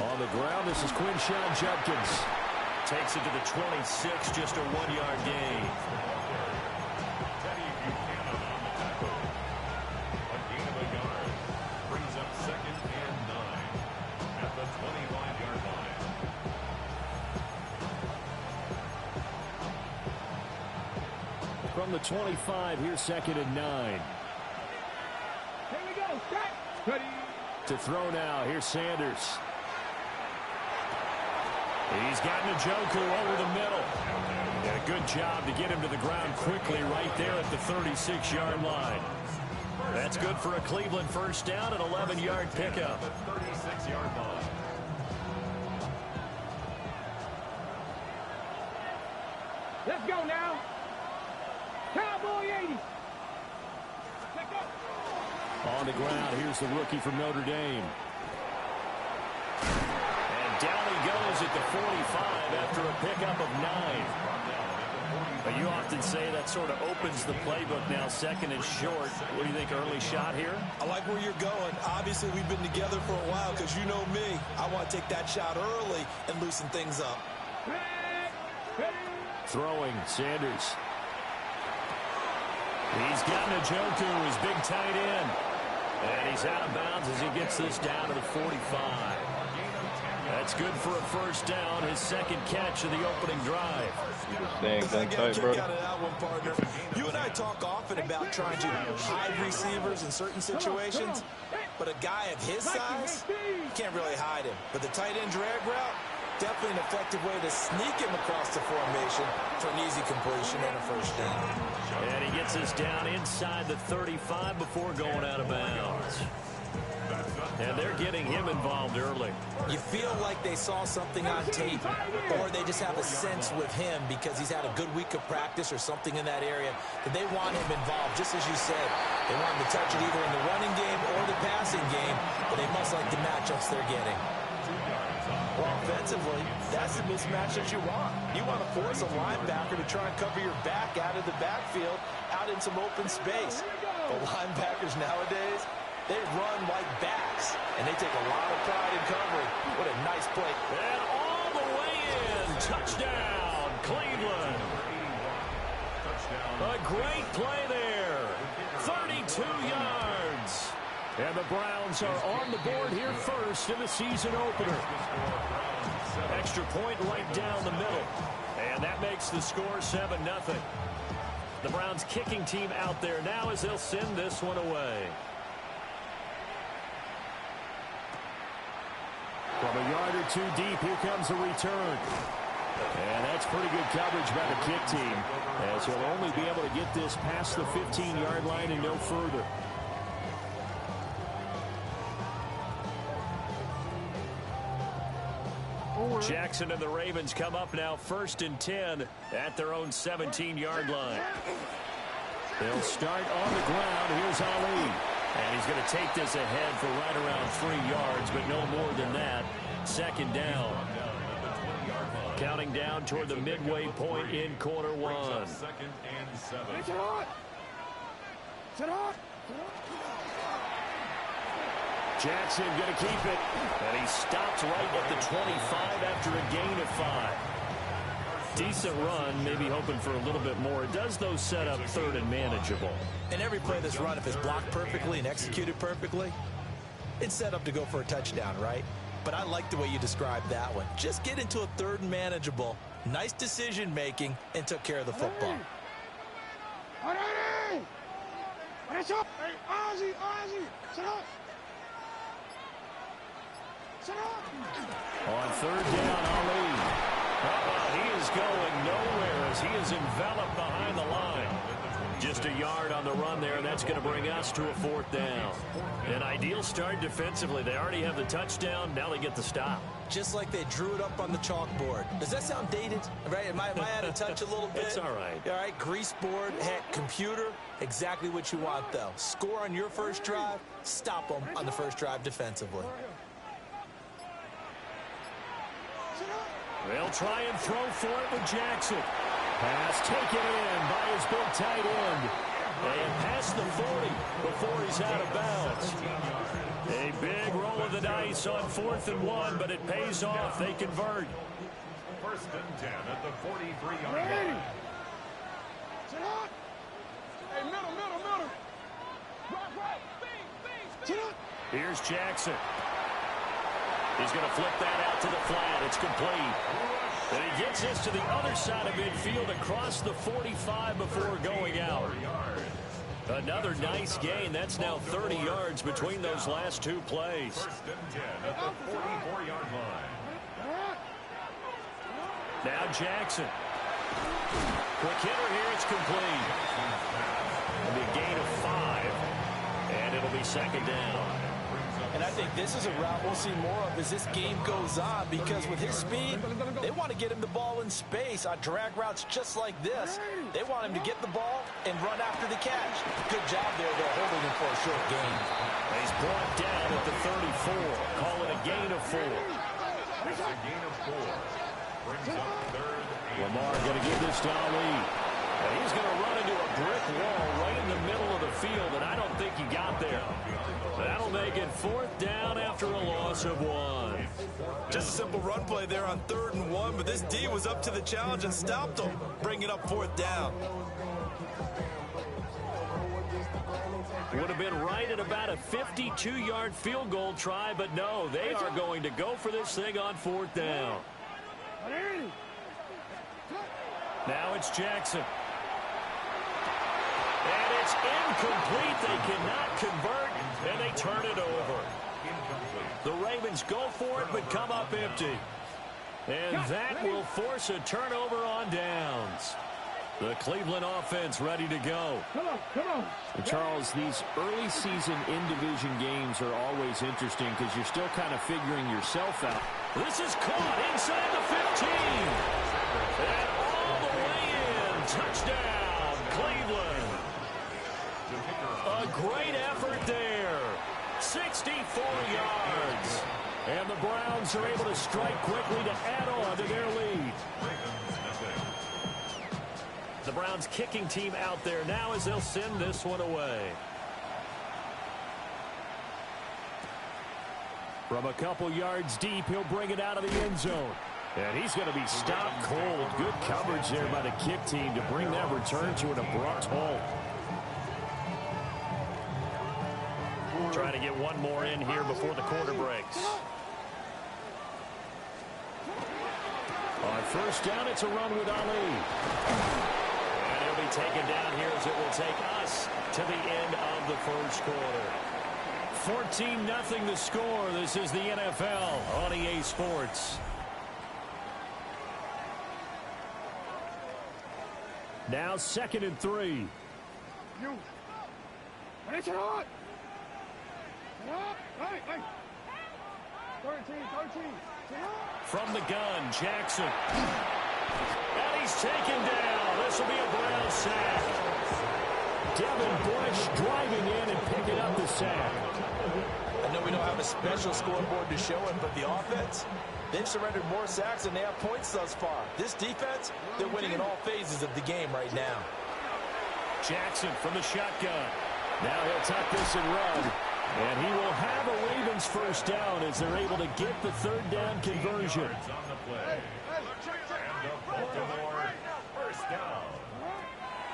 On the ground, this is Quinshon Judkins. Takes it to the 26, just a 1-yard gain. Brings up 2nd and 9 at the 25-yard line. From the 25, here's 2nd and 9. Here we go. Set. Ready. To throw now, here's Sanders. He's got Njoku over the middle. And a good job to get him to the ground quickly right there at the 36-yard line. That's good for a Cleveland first down, an 11-yard pickup. 36-yard line. Let's go now. Cowboy 80. Let's go. On the ground, here's the rookie from Notre Dame. And down he goes at the 45 after a pickup of 9. But you often say that sort of opens the playbook now, 2nd and short. What do you think, early shot here? I like where you're going. Obviously, we've been together for a while because you know me. I want to take that shot early and loosen things up. Throwing, Sanders. He's got Njoku, his big tight end. And he's out of bounds as he gets this down to the 45. That's good for a first down, his 2nd catch of the opening drive. Staying tight, bro. Out of that one, partner. You and I talk often about trying to hide receivers in certain situations, but a guy of his size, you can't really hide him. But the tight end drag route, definitely an effective way to sneak him across the formation for an easy completion and a first down. And he gets this down inside the 35 before going out of bounds. And they're getting him involved early. You feel like they saw something on tape, or they just have a sense with him because he's had a good week of practice or something in that area that they want him involved, just as you said. They want him to touch it either in the running game or the passing game, but they must like the matchups they're getting. Well, offensively, that's the mismatch that you want. You want to force a linebacker to try and cover your back out of the backfield, out in some open space. But linebackers nowadays, they run like backs, and they take a lot of pride in covering. What a nice play. And all the way in. Touchdown, Cleveland. A great play there. 32 yards. And the Browns are on the board here first in the season opener. Extra point right down the middle. And that makes the score 7-0. The Browns kicking team out there now as they'll send this one away. From a yard or two deep, here comes a return. And that's pretty good coverage by the kick team, as he'll only be able to get this past the 15-yard line and no further. Jackson and the Ravens come up now 1st and 10 at their own 17-yard line. They'll start on the ground. Here's Ali. And he's going to take this ahead for right around 3 yards, but no more than that. 2nd down. Counting down toward the midway point in quarter 1. 2nd and 7. Jackson going to keep it. And he stops right at the 25 after a gain of 5. Decent run, maybe hoping for a little bit more. It does, though, set up 3rd and manageable. And every play that's run, if it's blocked perfectly and executed perfectly, it's set up to go for a touchdown, right? But I like the way you described that one. Just get into a 3rd and manageable, nice decision-making, and took care of the football. On 3rd down, Ali. He is going nowhere as he is enveloped behind the line. Just a yard on the run there, and that's going to bring us to a 4th down. An ideal start defensively. They already have the touchdown. Now they get the stop. Just like they drew it up on the chalkboard. Does that sound dated? Right? Am I out of touch a little bit? It's all right. All right, grease board, heck, computer, exactly what you want, though. Score on your first drive, stop them on the first drive defensively. They'll try and throw for it with Jackson. Pass taken in by his big tight end. And past the 40 before he's out of bounds. A big roll of the dice on 4th and 1, but it pays off. They convert. 1st and 10 at the 43-yard line. Hey, middle. Here's Jackson. He's going to flip that out to the flat. It's complete. And he gets this to the other side of midfield across the 45 before going out. Another nice gain. That's now 30 yards between those last two plays. 1st and 10 at the 44-yard line. Now Jackson. Quick hitter here. It's complete. It'll be a gain of 5. And it'll be 2nd down. And I think this is a route we'll see more of as this game goes on, because with his speed, they want to get him the ball in space on drag routes just like this. They want him to get the ball and run after the catch. Good job there, though, holding him for a short gain. He's brought down at the 34. Call it a gain of 4. It's a gain of 4. Brings up 3rd. Lamar going to give this to Ali. And he's going to run into a brick wall right in the middle of the field, and I don't think he got there. That'll make it 4th down after a loss of 1. Just a simple run play there on 3rd and 1, but this D was up to the challenge and stopped him, bringing up 4th down. Would have been right at about a 52-yard field goal try, but no, they are going to go for this thing on 4th down. Now it's Jackson. And it's incomplete. They cannot convert, and they turn it over. The Ravens go for it, but come up empty. And that will force a turnover on downs. The Cleveland offense ready to go. Come on. And Charles, these early season in-division games are always interesting because you're still kind of figuring yourself out. This is caught inside the 15. And all the way in. Touchdown, Cleveland. A great effort there. 64 yards. And the Browns are able to strike quickly to add on to their lead. The Browns kicking team out there now as they'll send this one away. From a couple yards deep, he'll bring it out of the end zone. And he's going to be stopped cold. Good coverage there by the kick team to bring that return to an abrupt halt. Trying to get one more in here before the quarter breaks. On 1st down, it's a run with Ali. And he'll be taken down here as it will take us to the end of the 1st quarter. 14-0 the score. This is the NFL on EA Sports. Now 2nd and 3. From the gun, Jackson. And he's taken down. This will be a Brown sack. Devin Bush driving in and picking up the sack. I know we don't have a special scoreboard to show it, but the offense, they've surrendered more sacks than they have points thus far. This defense, they're winning in all phases of the game right now. Jackson from the shotgun. Now he'll tuck this and run. And he will have a Ravens 1st down as they're able to get the 3rd down conversion.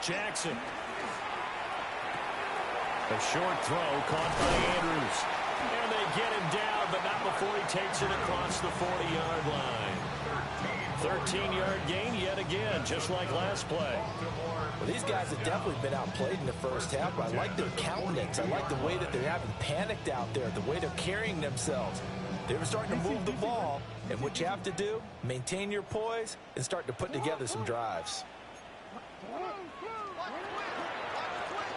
Jackson. A short throw caught by Andrews. And they get him down, but not before he takes it across the 40-yard line. 13-yard gain yet again, just like last play. Well, these guys have definitely been outplayed in the 1st half, but I like their countenance. I like the way that they haven't panicked out there, the way they're carrying themselves. They're starting to move the ball, and what you have to do, maintain your poise and start to put together some drives.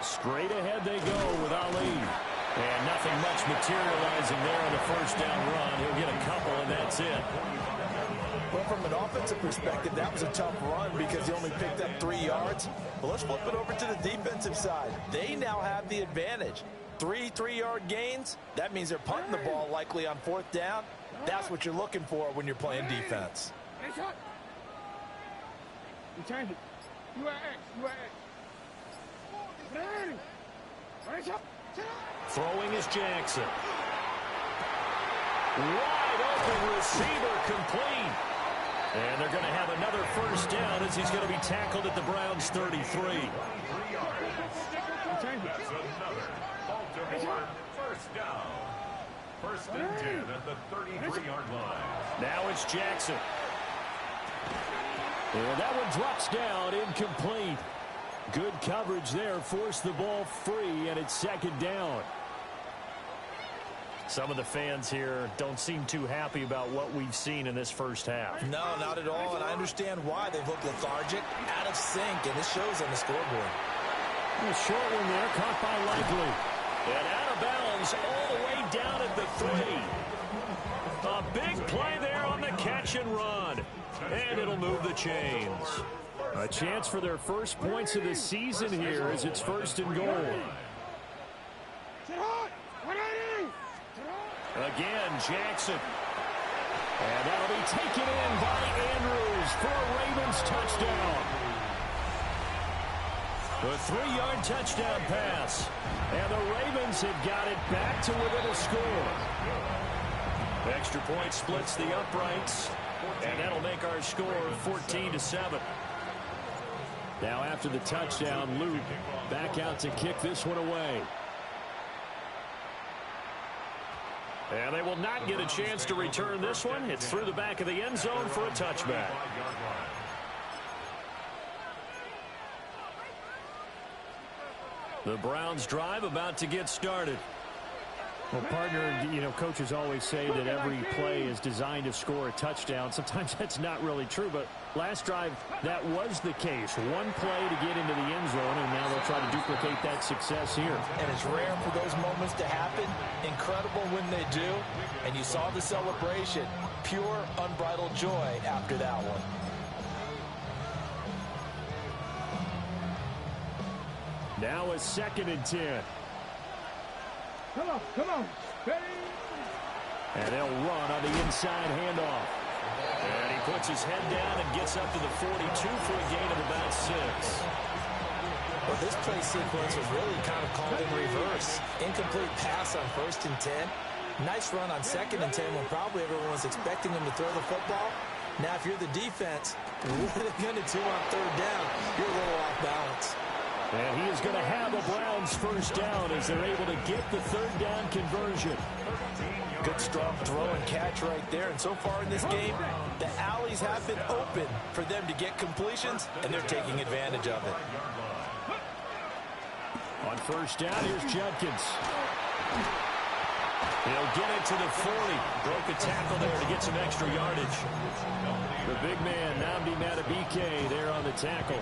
Straight ahead they go with Ali. And nothing much materializing there on the 1st down run. He'll get a couple, and that's it. Well, from an offensive perspective, that was a tough run because he only picked up 3 yards. Well, let's flip it over to the defensive side. They now have the advantage. 3 3-yard gains. That means they're punting the ball likely on 4th down. That's what you're looking for when you're playing defense. You change it. You are X. Throwing is Jackson. Wide open receiver complete. And they're going to have another first down as he's going to be tackled at the Browns' 33. That's another Baltimore first down. First and 10 at the 33-yard line. Now it's Jackson. And that one drops down, incomplete. Good coverage there, forced the ball free, and it's second down. Some of the fans here don't seem too happy about what we've seen in this first half. No, not at all, and I understand why. They've looked lethargic, out of sync, and it shows on the scoreboard. A short one there, caught by Likely. And out of bounds all the way down at the 3. A big play there on the catch and run. And it'll move the chains. A chance for their first points of the season here as it's first and goal. Again, Jackson. And that'll be taken in by Andrews for a Ravens touchdown. A 3-yard touchdown pass. And the Ravens have got it back to within a score. Extra point splits the uprights. And that'll make our score 14-7. Now after the touchdown, Luke back out to kick this one away. And they will not get a chance to return this one. It's through the back of the end zone for a touchback. The Browns drive about to get started. Well, partner, you know, coaches always say that every play is designed to score a touchdown. Sometimes that's not really true, but last drive, that was the case. One play to get into the end zone, and now they'll try to duplicate that success here. And it's rare for those moments to happen. Incredible when they do. And you saw the celebration. Pure, unbridled joy after that one. Now a 2nd and 10. Come on. Ready? And they'll run on the inside handoff. And he puts his head down and gets up to the 42 for a gain of about 6. Well, this play sequence was really kind of called in reverse. Incomplete pass on 1st and 10. Nice run on 2nd and 10 when probably everyone was expecting him to throw the football. Now, if you're the defense, what are they going to do on 3rd down? You're a little off balance. And he is going to have a Browns first down as they're able to get the 3rd down conversion. Good strong throw and catch right there. And so far in this game, the alleys have been open for them to get completions, and they're taking advantage of it. On 1st down, here's Judkins. He'll get it to the 40. Broke a tackle there to get some extra yardage. The big man, Nnamdi Madubuike, there on the tackle.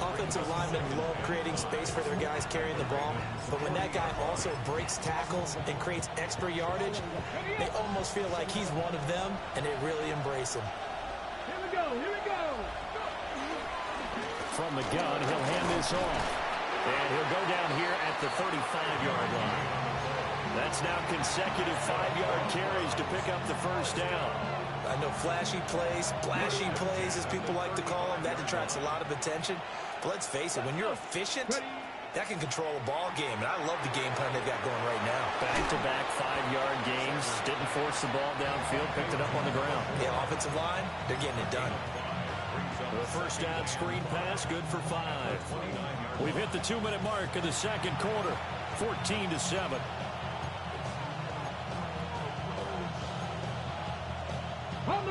Offensive linemen love creating space for their guys carrying the ball, but when that guy also breaks tackles and creates extra yardage, they almost feel like he's one of them, and they really embrace him. Here we go. From the gun, he'll hand this off, and he'll go down here at the 35-yard line. That's now consecutive 5-yard carries to pick up the first down. I know flashy plays, splashy plays, as people like to call them, that attracts a lot of attention. But let's face it, when you're efficient, that can control a ball game. And I love the game plan they've got going right now. Back-to-back 5-yard games. Didn't force the ball downfield, picked it up on the ground. Yeah, offensive line, they're getting it done. The first down screen pass, good for 5. We've hit the 2-minute mark of the 2nd quarter, 14-7.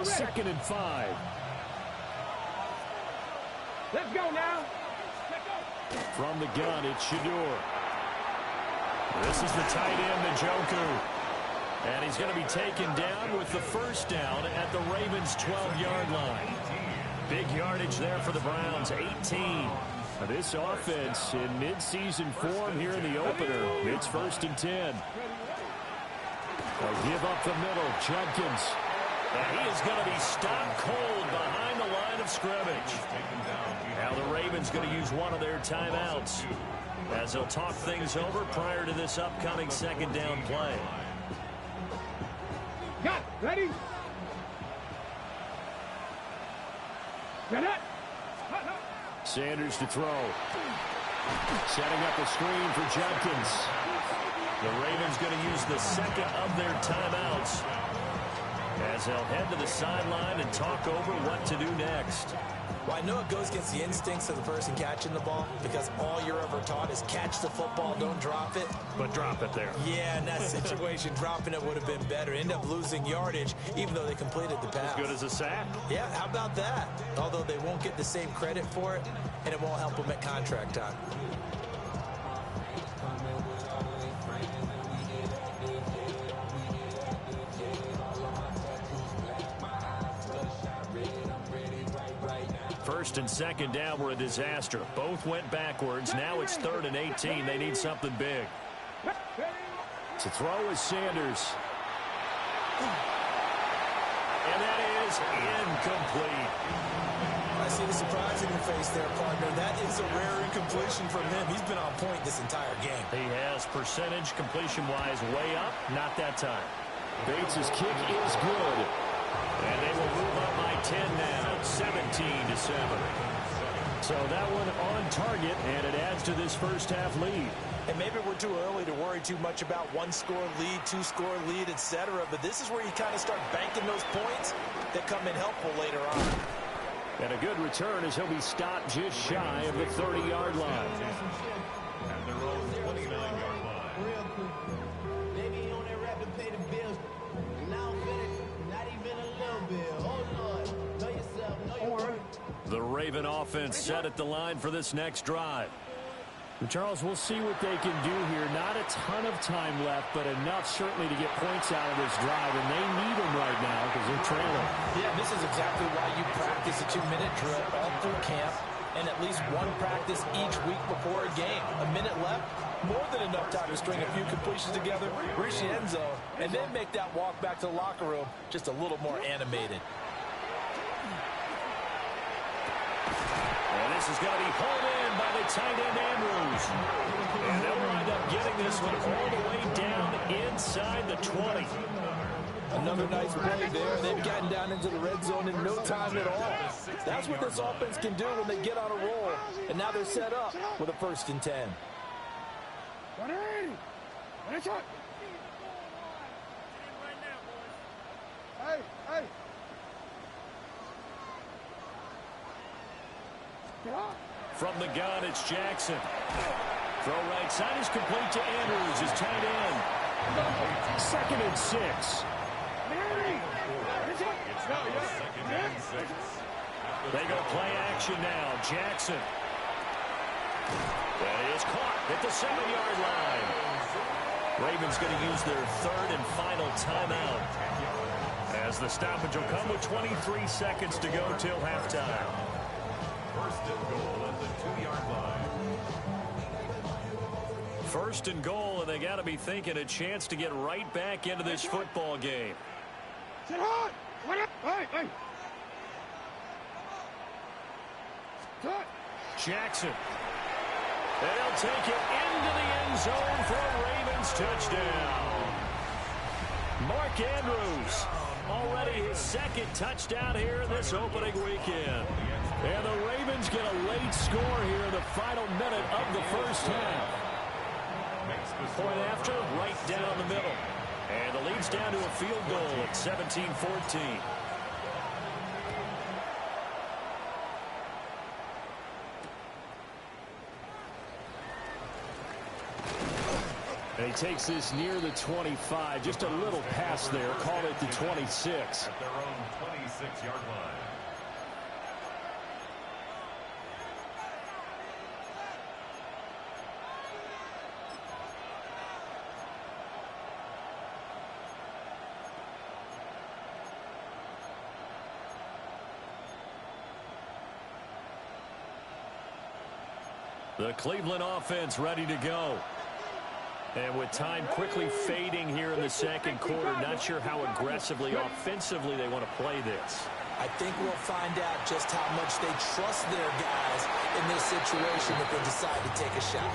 Second and 5. Let's go now. From the gun, it's Shador. This is the tight end, Njoku. And he's going to be taken down with the first down at the Ravens' 12-yard line. Big yardage there for the Browns, 18. This offense in mid-season form here in the opener. It's 1st and 10. They'll give up the middle, Judkins. And he is going to be stopped cold behind the line of scrimmage. Now the Ravens going to use one of their timeouts as they'll talk things over prior to this upcoming 2nd down play. Got ready. Get it. Sanders to throw. Setting up a screen for Judkins. The Ravens going to use the second of their timeouts as they'll head to the sideline and talk over what to do next. Well, I know it goes against the instincts of the person catching the ball because all you're ever taught is catch the football, don't drop it. But drop it there. Yeah, in that situation, dropping it would have been better. End up losing yardage, even though they completed the pass. As good as a sack. Yeah, how about that? Although they won't get the same credit for it, and it won't help them at contract time. First and second down were a disaster. Both went backwards. Now it's 3rd and 18. They need something big. To throw is Sanders. And that is incomplete. I see the surprise in your face there, partner. That is a rare incompletion from him. He's been on point this entire game. He has percentage completion-wise way up. Not that time. Bates' kick is good. And they will move up by 10 now, 17-7. So that one on target, and it adds to this first half lead. And maybe we're too early to worry too much about one-score lead, two-score lead, etc. But this is where you kind of start banking those points that come in helpful later on. And a good return as he'll be stopped just shy of the 30-yard line. At their own 29-yard line. Real quick. They be on their rap to pay the bills. Now I'm finished. Not even a little bit. Oh, Lord. Know yourself. Know your worth. The Raven offense set at the line for this next drive. Charles, we'll see what they can do here. Not a ton of time left, but enough certainly to get points out of this drive, and they need them right now because they're trailing. Yeah, this is exactly why you practice a 2-minute drill all through camp and at least one practice each week before a game. A minute left, more than enough time to string a few completions together, reach the end zone, and then make that walk back to the locker room just a little more animated. And this is going to be hauled in by the tight end Andrews. And they'll wind up getting this one all the way down inside the 20. Another nice play there. They've gotten down into the red zone in no time at all. That's what this offense can do when they get on a roll. And now they're set up with a 1st and 10. Hey, hey. From the gun, it's Jackson. Throw right side is complete to Andrews, his tight end. 2nd and 6. They go play action now. Jackson. That is caught at the 7-yard line. Ravens going to use their 3rd and final timeout, as the stoppage will come with 23 seconds to go till halftime. 1st and goal at the 2-yard line. 1st and goal, and they got to be thinking a chance to get right back into this football game. Sit hard. What up? Hey, hey. Cut. Jackson. And they'll take it into the end zone for a Ravens touchdown. Mark Andrews, already his 2nd touchdown here in this opening weekend. And the Ravens get a late score here in the final minute of the first half. Point after, right down the middle. And the lead's down to a field goal at 17-14. And he takes this near the 25, just a little pass there, call it the 26. At their own 26-yard line. The Cleveland offense ready to go. And with time quickly fading here in the second quarter, not sure how aggressively, offensively they want to play this. I think we'll find out just how much they trust their guys in this situation if they decide to take a shot.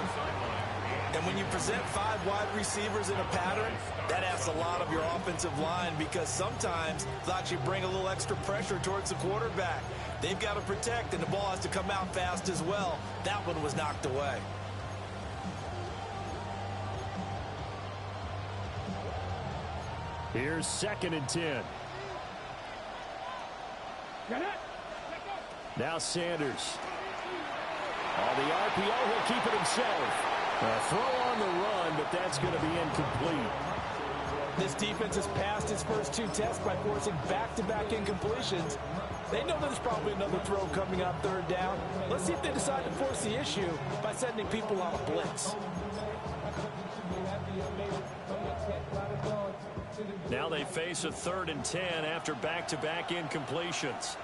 And when you present 5 wide receivers in a pattern, that asks a lot of your offensive line, because sometimes thought you bring a little extra pressure towards the quarterback. They've got to protect, and the ball has to come out fast as well. That one was knocked away. Here's 2nd and 10. Now Sanders. On the RPO, he'll keep it himself. A throw on the run, but that's going to be incomplete. This defense has passed its first 2 tests by forcing back-to-back incompletions. They know there's probably another throw coming on 3rd down. Let's see if they decide to force the issue by sending people on a blitz. Now they face a 3rd and 10 after back-to-back incompletions.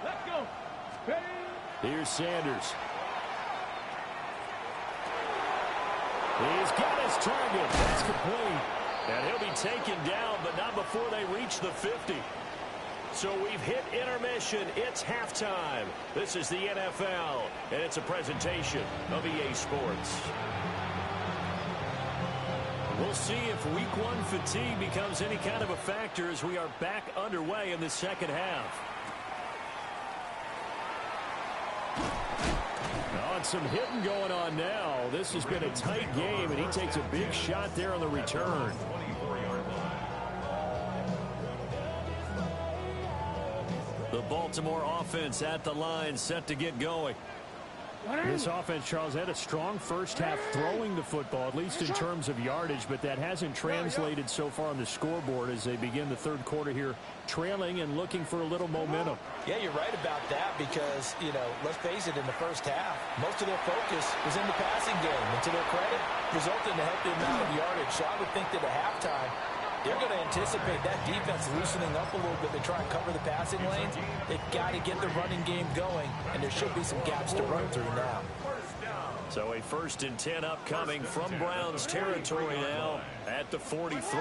Let's go. Here's Sanders. He's got his target. That's complete. And he'll be taken down, but not before they reach the 50. So we've hit intermission. It's halftime. This is the NFL, and it's a presentation of EA Sports. We'll see if Week 1 fatigue becomes any kind of a factor as we are back underway in the second half. And some hitting going on now. This has been a tight game, and he takes a big shot there on the return. The Baltimore offense at the line, set to get going. This offense, Charles, had a strong first half throwing the football, at least in terms of yardage, but that hasn't translated so far on the scoreboard as they begin the 3rd quarter here, trailing and looking for a little momentum. Yeah, you're right about that because, let's face it, in the first half, most of their focus was in the passing game. And to their credit, resulted in a healthy amount of yardage. So I would think that at halftime, they're going to anticipate that defense loosening up a little bit to try and cover the passing lanes. They've got to get the running game going, and there should be some gaps to run through now. So a 1st and 10 upcoming from Browns territory now at the 43.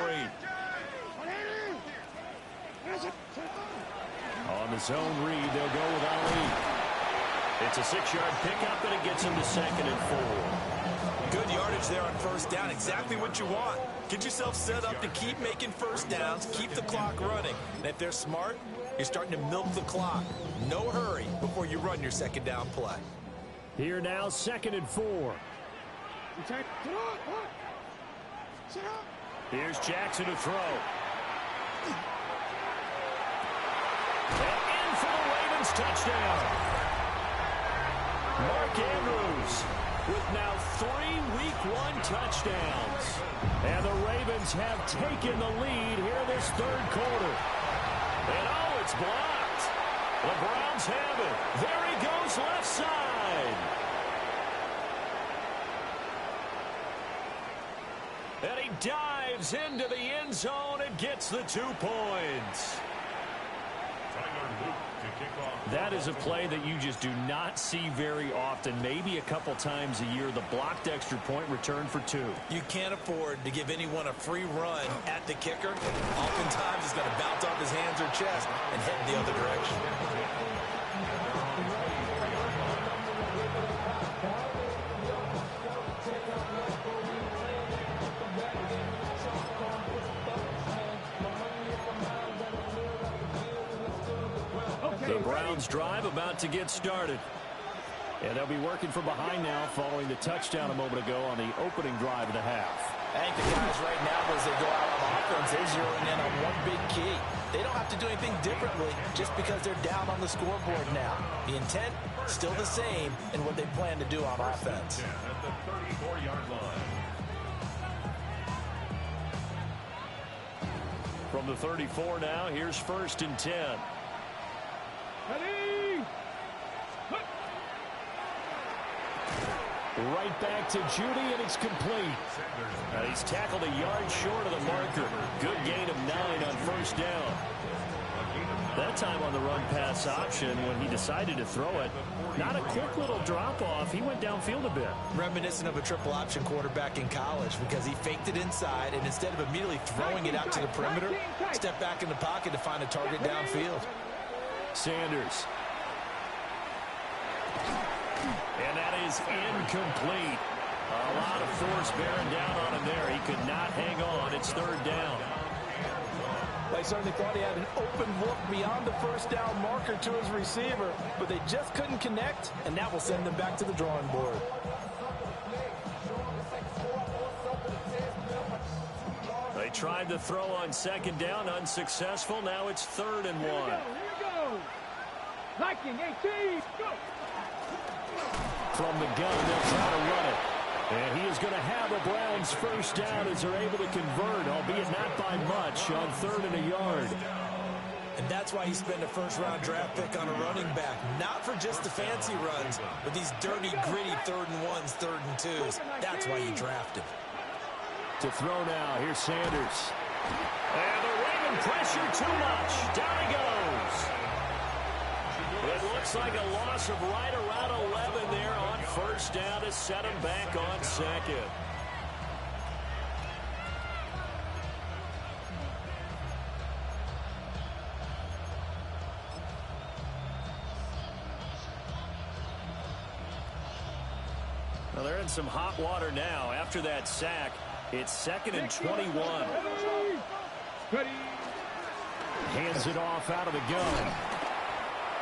On the zone read, they'll go with Ali. It's a 6-yard pickup, and it gets him to 2nd and 4. Good yardage there on 1st down. Exactly what you want. Get yourself set up to keep making 1st downs, keep the clock running. And if they're smart, you're starting to milk the clock. No hurry before you run your 2nd down play. Here now, 2nd and 4. Here's Jackson to throw. And in for the Ravens touchdown. Mark Andrews with now 3 Week 1 touchdowns. And the Ravens have taken the lead here this 3rd quarter. And oh, it's blocked. The Browns have it. There he goes left side. And he dives into the end zone and gets the 2 points. That is a play that you just do not see very often, maybe a couple times a year. The blocked extra point return for 2. You can't afford to give anyone a free run at the kicker. Oftentimes, it's going to bounce off his hands or chest and head in the other direction. The Browns drive about to get started. And they'll be working from behind now following the touchdown a moment ago on the opening drive of the half. I think the guys right now, as they go out on offense, they're zeroing in on one big key. They don't have to do anything differently just because they're down on the scoreboard now. The intent, still the same in what they plan to do on offense. At the 34-yard line. From the 34 now, here's 1st and 10. Ready? Right back to Judy, and it's complete. He's tackled a yard short of the marker. Good gain of 9 on 1st down. That time on the run-pass option when he decided to throw it. Not a quick little drop-off. He went downfield a bit. Reminiscent of a triple option quarterback in college because he faked it inside, and instead of immediately throwing it out to the perimeter, stepped back in the pocket to find a target downfield. Sanders. And that is incomplete. A lot of force bearing down on him there. He could not hang on. It's 3rd down. They certainly thought he had an open look beyond the 1st down marker to his receiver, but they just couldn't connect, and that will send them back to the drawing board. They tried to throw on second down, unsuccessful. Now it's 3rd and 1. Here we go. Liking 18. Go. From the gun, they'll try to run it. And he is going to have a Browns first down as they're able to convert, albeit not by much, on 3rd and a yard. And that's why he spent a first-round draft pick on a running back. Not for just the fancy runs, but these dirty, gritty 3rd and 1s, 3rd and 2s. That's why you draft him. To throw now, here's Sanders. And the Raven pressure too much. Down he goes. It looks like a loss of right around 11 there on first down to set him back on second. Well, they're in some hot water now. After that sack, it's 2nd and 21. Hands it off out of the gun.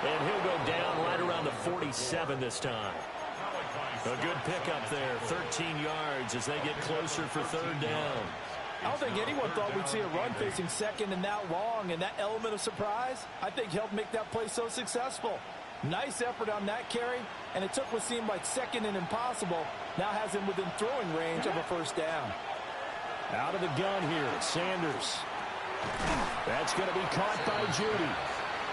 And he'll go down right around the 47 this time. A good pickup there, 13 yards as they get closer for 3rd down. I don't think anyone thought we'd see a run facing second and that long, and that element of surprise, I think, helped make that play so successful. Nice effort on that carry, and it took what seemed like second and impossible. Now has him within throwing range of a first down. Out of the gun here, Sanders. That's going to be caught by Judy.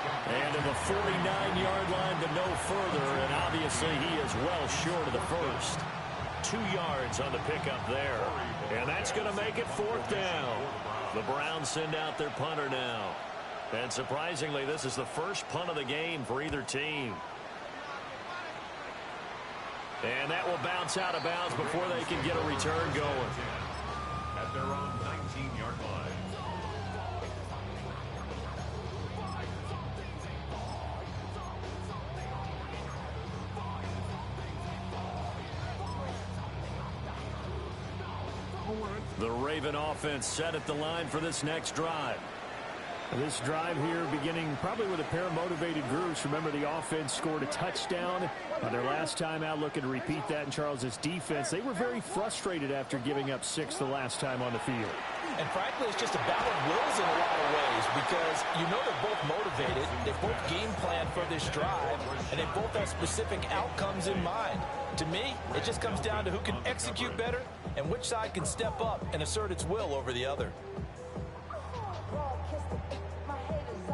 And in the 49-yard line to no further, and obviously he is well short of the first. 2 yards on the pickup there. And that's going to make it 4th down. The Browns send out their punter now. And surprisingly, this is the first punt of the game for either team. And that will bounce out of bounds before they can get a return going. At their own 19-yard line. The Raven offense set at the line for this next drive. This drive here beginning probably with a pair of motivated groups. Remember, the offense scored a touchdown on their last time out, looking to repeat that in Charles's defense. They were very frustrated after giving up 6 the last time on the field. And frankly, it's just a battle of wills in a lot of ways because you know they're both motivated, they both game plan for this drive, and they both have specific outcomes in mind. To me, it just comes down to who can execute better and which side can step up and assert its will over the other.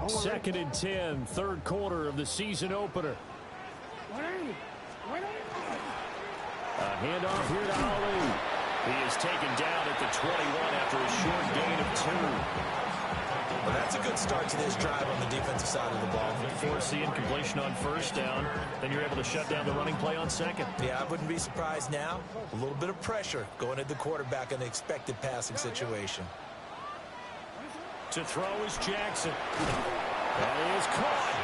2nd and 10, 3rd quarter of the season opener. A handoff here to Ali. He is taken down at the 21 after a short gain of 2. Well, that's a good start to this drive on the defensive side of the ball. Force the incompletion on first down, then you're able to shut down the running play on second. Yeah, I wouldn't be surprised now. A little bit of pressure going at the quarterback in the expected passing situation. To throw is Jackson. That is caught.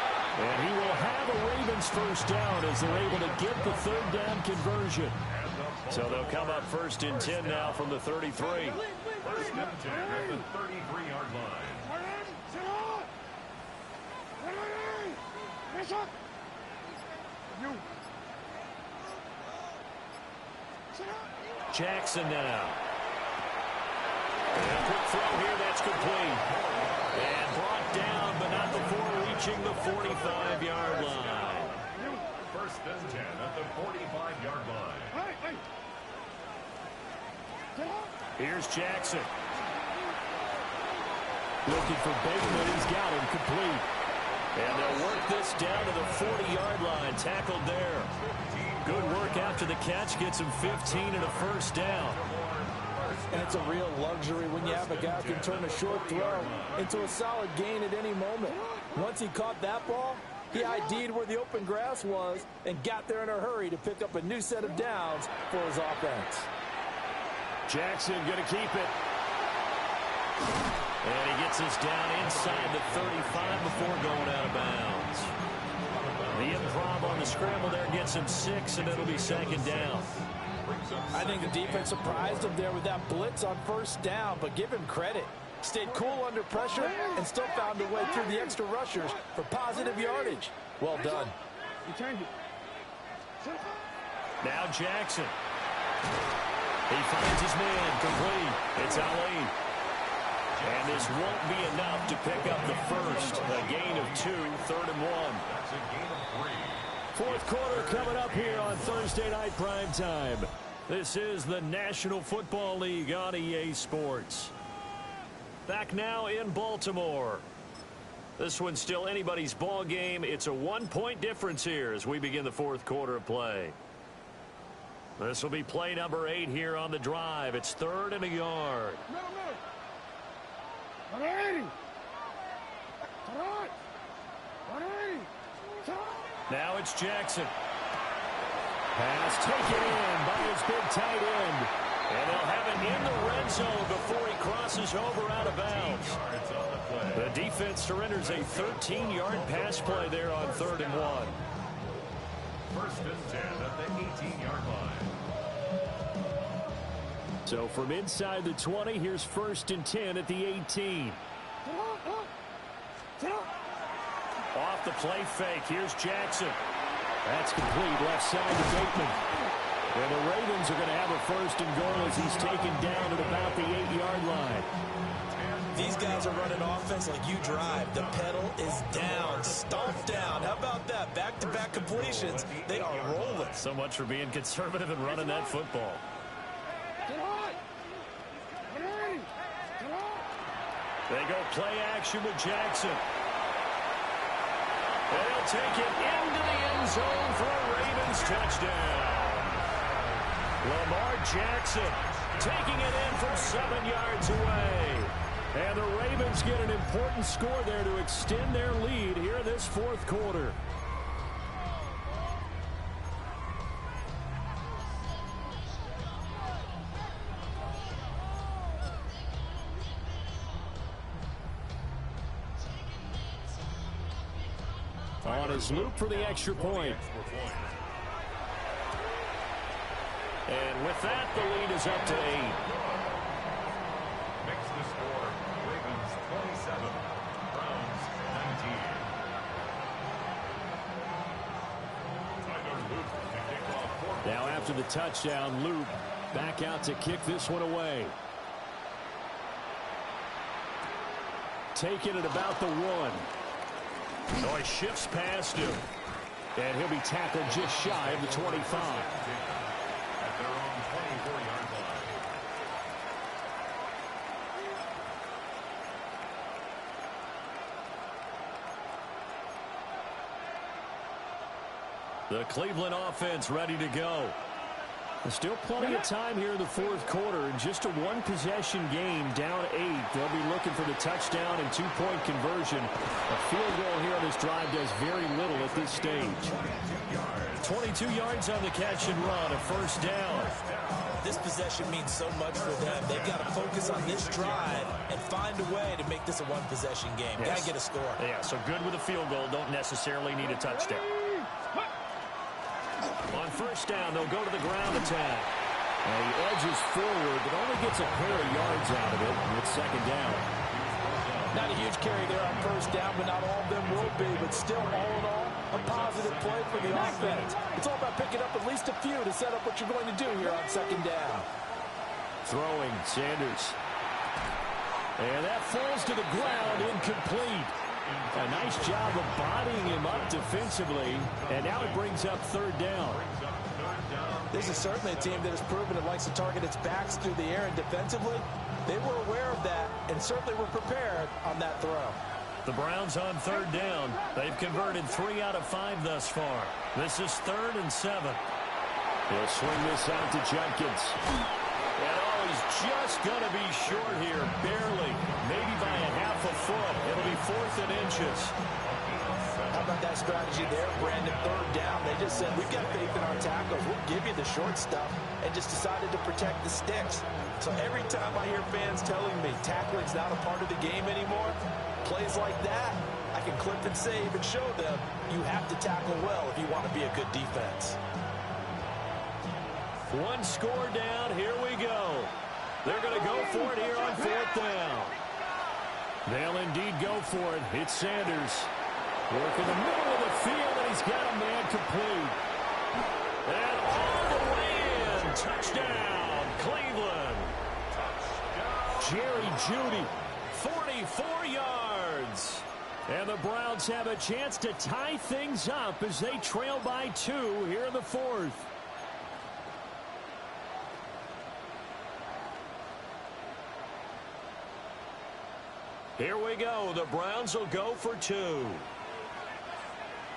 And he will have a Ravens first down as they're able to get the 3rd down conversion. So they'll come up 1st and 10 now from the 33. 1st and 10 at the 33-yard line. Jackson now. And a quick throw here, that's complete. And brought down, but not before reaching the 45-yard line. 1st and 10 at the 45-yard line. Here's Jackson. Looking for Bateman, he's got him complete. And they'll work this down to the 40-yard line, tackled there. Good work after the catch, gets him 15 and a first down. And it's a real luxury when you have a guy who can turn a short throw into a solid gain at any moment. Once he caught that ball, he ID'd where the open grass was and got there in a hurry to pick up a new set of downs for his offense. Jackson going to keep it. And he gets us down inside the 35 before going out of bounds. The improv on the scramble there gets him 6, and it'll be 2nd down. I think the defense surprised him there with that blitz on first down, but give him credit. Stayed cool under pressure and still found a way through the extra rushers for positive yardage. Well done. Now Jackson. He finds his man complete. It's Ali. And this won't be enough to pick up the first. A gain of 2, 3rd and 1. That's a gain of 3. Fourth quarter coming up here on Thursday Night Prime Time. This is the National Football League on EA Sports. Back now in Baltimore. This one's still anybody's ball game. It's a 1-point difference here as we begin the fourth quarter of play. This will be play number 8 here on the drive. It's 3rd and a yard. Now it's Jackson. Pass taken in by his big tight end. And they'll have it in the red zone before he crosses over out of bounds. The defense surrenders a 13-yard pass play there on 3rd and 1. 1st and 10 at the 18-yard line. So from inside the 20, here's 1st and 10 at the 18. Off the play fake. Here's Jackson. That's complete left side to Bateman. And the Ravens are going to have a 1st and goal as he's taken down at about the 8-yard line. These guys are running offense like you drive. The pedal is down, stomped down. How about that? Back-to-back completions. They are rolling. So much for being conservative and running that football. They go play action with Jackson. They'll take it into the end zone for a Ravens touchdown. Lamar Jackson taking it in from 7 yards away. And the Ravens get an important score there to extend their lead here in this fourth quarter. On his loop for the extra point. And with that, the lead is up to 8. Makes the score Ravens 27, Browns 19. Tyler Luke to kick off. Now after the touchdown, Luke back out to kick this one away. Taking it about the 1. So he shifts past him. And he'll be tackled just shy of the 25. At their own 24-yard line. The Cleveland offense ready to go. There's still plenty of time here in the fourth quarter. And just a one-possession game, down 8. They'll be looking for the touchdown and 2-point conversion. A field goal here on this drive does very little at this stage. 22 yards on the catch and run, a 1st down. This possession means so much for them. They've got to focus on this drive and find a way to make this a one-possession game. Yes. Got to get a score. Yeah, so good with a field goal. Don't necessarily need a touchdown. On 1st down, they'll go to the ground attack. And he edges forward, but only gets a pair of yards out of it. And it's 2nd down. Not a huge carry there on 1st down, but not all of them will be. But still, all in all, a positive play for the offense. It's all about picking up at least a few to set up what you're going to do here on 2nd down. Throwing, Sanders. And that falls to the ground, incomplete. A nice job of bodying him up defensively. And now it brings up 3rd down. This is certainly a team that has proven it likes to target its backs through the air and defensively. They were aware of that and certainly were prepared on that throw. The Browns on 3rd down. They've converted 3 out of 5 thus far. This is 3rd and 7. He'll swing this out to Judkins. And he's just going to be short here, barely, maybe by a half a foot. It'll be 4th and inches. How about that strategy there, Brandon? 3rd down. They just said, we've got faith in our tackles. We'll give you the short stuff, and just decided to protect the sticks. So every time I hear fans telling me tackling's not a part of the game anymore, plays like that, I can clip and save and show them you have to tackle well if you want to be a good defense. 1 score down. Here we go. They're going to go for it here on 4th down. They'll indeed go for it. It's Sanders. Working the middle of the field, and he's got a man complete. And all the way in. Touchdown, Cleveland. Jerry Jeudy 44 yards. And the Browns have a chance to tie things up as they trail by 2 here in the 4th. Here we go. The Browns will go for 2.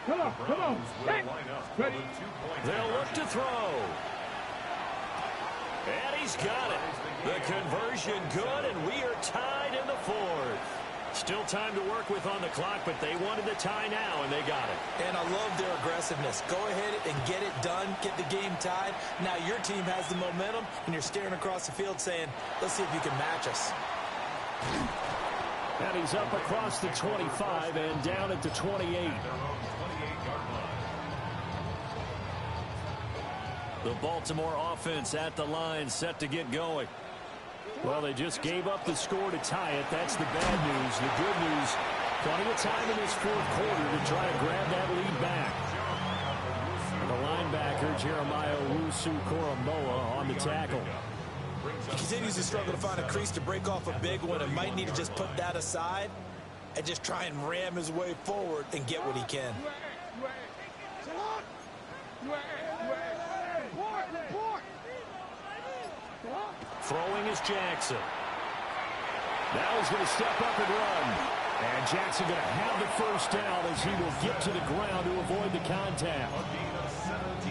Come on, come on. Hey. Ready. They'll look to throw. And he's got it. The conversion good, and we are tied in the 4th. Still time to work with on the clock, but they wanted the tie now, and they got it. And I love their aggressiveness. Go ahead and get it done, get the game tied. Now your team has the momentum, and you're staring across the field saying, let's see if you can match us. And he's up across the 25 and down at the 28. The Baltimore offense at the line, set to get going. Well, they just gave up the score to tie it. That's the bad news. The good news, plenty of time in this 4th quarter to try to grab that lead back. The linebacker, Jeremiah Owusu-Koramoah, on the tackle. He continues to struggle to find a crease to break off a big one and might need to just put that aside and just try and ram his way forward and get what he can. Throwing is Jackson. Now he's going to step up and run. And Jackson going to have the first down as he will get to the ground to avoid the contact.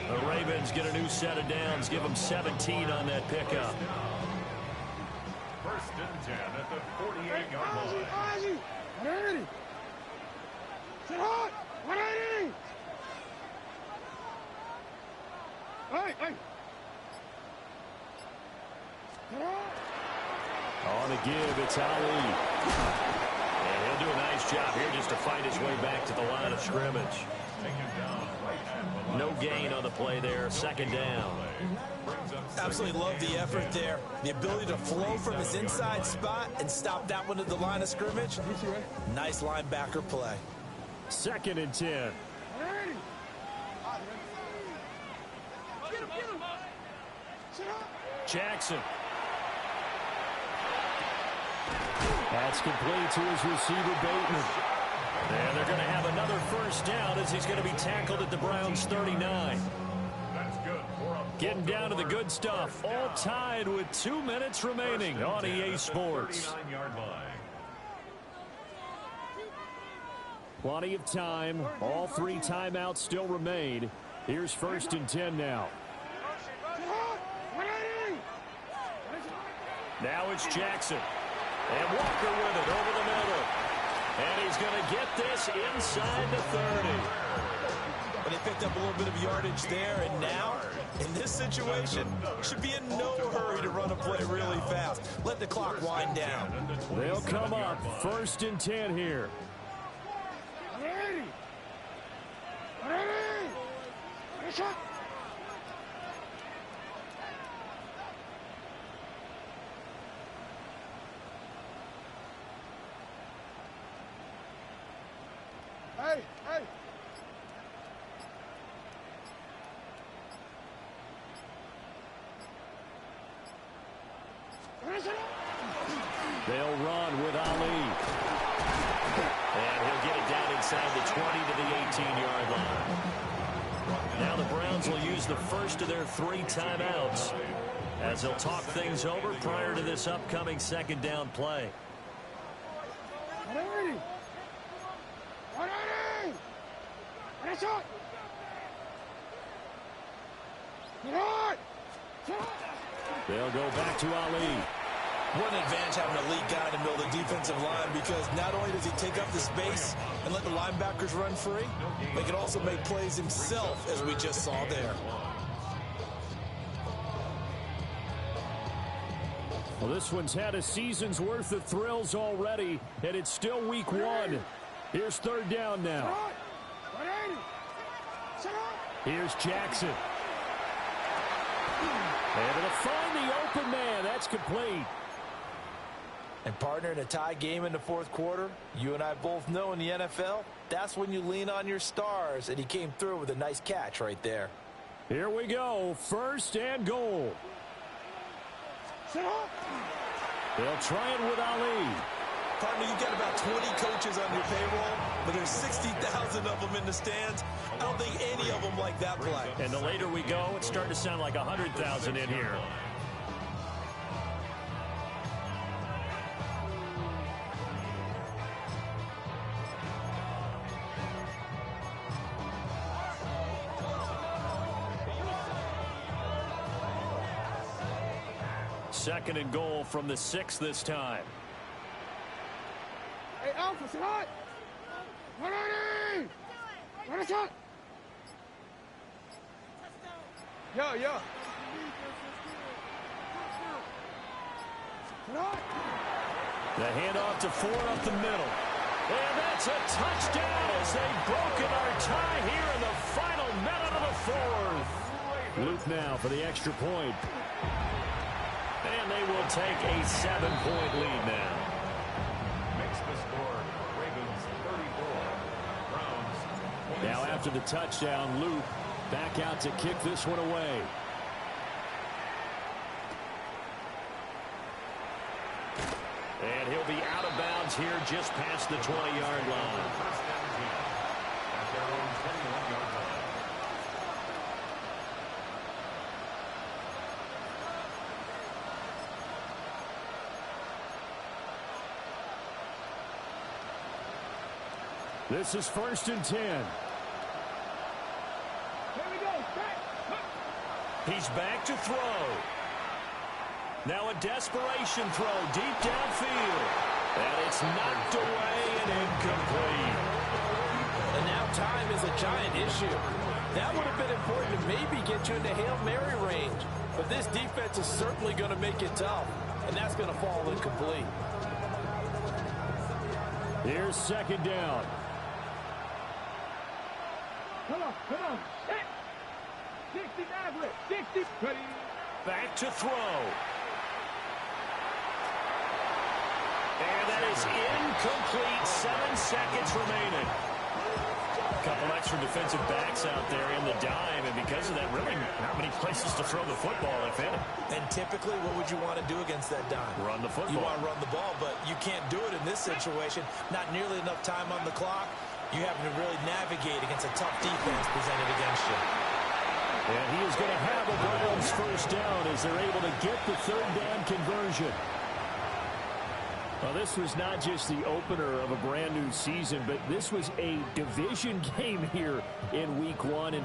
The Ravens get a new set of downs. Give them 17 on that pickup. 1st and 10 at the 48-yard line. 180. Sit hot. 180. Hey. On the give, it's Ali. And he'll do a nice job here just to fight his way back to the line of scrimmage. No gain on the play there. 2nd down. Absolutely love the effort there. The ability to flow from his inside spot and stop that one at the line of scrimmage. Nice linebacker play. 2nd and 10. Jackson. That's complete to his receiver, Bateman. And they're going to have another first down as he's going to be tackled at the Browns' 39. Getting down to the good stuff. All tied with 2 minutes remaining on EA Sports. Plenty of time. All 3 timeouts still remain. Here's 1st and 10 now. Now it's Jackson. And Walker with it over the middle. And he's going to get this inside the 30. But they picked up a little bit of yardage there, and now, in this situation, should be in no hurry to run a play really fast. Let the clock wind down. They'll come up 1st and 10 here. 180. Hey. They'll run with Ali. And he'll get it down inside the 20 to the 18-yard line. Now the Browns will use the first of their 3 timeouts as they'll talk things over prior to this upcoming 2nd down play. 180. 180. Get hot. They'll go back to Ali. What an advantage having an elite guy in the middle of the defensive line, because not only does he take up the space and let the linebackers run free, but he can also make plays himself, as we just saw there. Well, this one's had a season's worth of thrills already, and it's still week 1. Here's 3rd down now. Here's Jackson. And it'll find the open man. That's complete. And partner, in a tie game in the 4th quarter, you and I both know in the NFL, that's when you lean on your stars, and he came through with a nice catch right there. Here we go. 1st and goal. They'll try it with Ali. Partner, you've got about 20 coaches on your payroll, but there's 60,000 of them in the stands. I don't think any of them like that play. And the later we go, it's starting to sound like 100,000 in here. Second and goal from the 6 this time. Hey, Alpha, sit hot. Ready? Ready, shot. Yeah. The handoff to Ford up the middle. And that's a touchdown as they've broken our tie here in the final minute of the fourth. Luke now for the extra point. And they will take a 7-point lead now. Makes the score Ravens 34, Browns 27. Now after the touchdown, Luke back out to kick this one away. And he'll be out of bounds here just past the 20-yard line. First and 10 at their own 21-yard line. This is 1st and 10. Here we go. He's back to throw. Now a desperation throw deep downfield. And it's knocked away and incomplete. And now time is a giant issue. That would have been important to maybe get you into Hail Mary range. But this defense is certainly going to make it tough. And that's going to fall incomplete. Here's 2nd down. Come on. 60 Maverick. 60. Ready. Back to throw. And that is incomplete. 7 seconds remaining. A couple extra defensive backs out there in the dime, and because of that, really not many places to throw the football, if any. And typically, what would you want to do against that dime? Run the football. You want to run the ball, but you can't do it in this situation. Not nearly enough time on the clock. You have to really navigate against a tough defense presented against you. And he is going to have a Browns first down as they're able to get the 3rd down conversion. Well, this was not just the opener of a brand new season, but this was a division game here in week 1. And